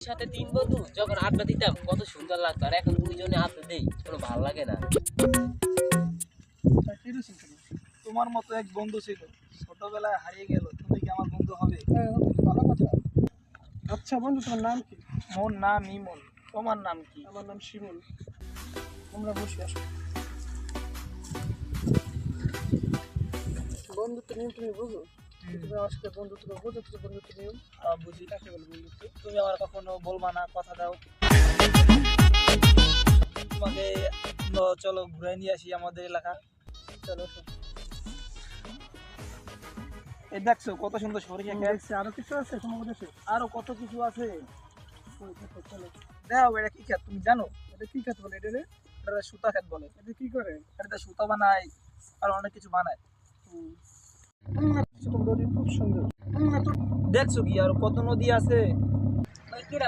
সাথে তিন বন্ধু যখন আড্ডা দিতাম কত সুন্দর লাগতো, আর এখন দুইজনে আড্ডা দেই কোনো ভালো লাগে না। তোমার মতো এক বন্ধু ছিল, ছোটবেলায় হারিয়ে গেল, তুমি কি আমার বন্ধু হবে? ভালো কথা। আচ্ছা বন্ধু, তোমার নাম কি? মোর নাম ইমন, তোমার নাম কি? আমার নাম শিমুল। আমরা বসে আসো। বন্ধুত্ব নিয়ম তুমি বুঝো? তুমি আমার সাথে বন্ধুত্ব বুঝো? তো বন্ধুত্ব নিয়ম বুঝি। কাকে বলে বন্ধুত্ব? তুমি আমার কখনো বলবা না, কথা দাও। তোমাকে চলো ঘুরে নিয়ে আসি আমাদের এলাকা। চলো এই দেখছো কত সুন্দর সরিষা ক্ষেত, দেখছি আরো কিছু আছে তোমার দেশে? আরো কত কিছু আছে। চলো। দেখো এটা কি ক্ষেত তুমি জানো? এটা কি খেতে বলে? এটা রে? এটা সুতা ক্ষেত বলে। এটা কি করে? এটাতে সুতা বানায় আর অনেক কিছু বানায়। নদী খুব সুন্দর। দেখছো কি আর কত নদী আছে।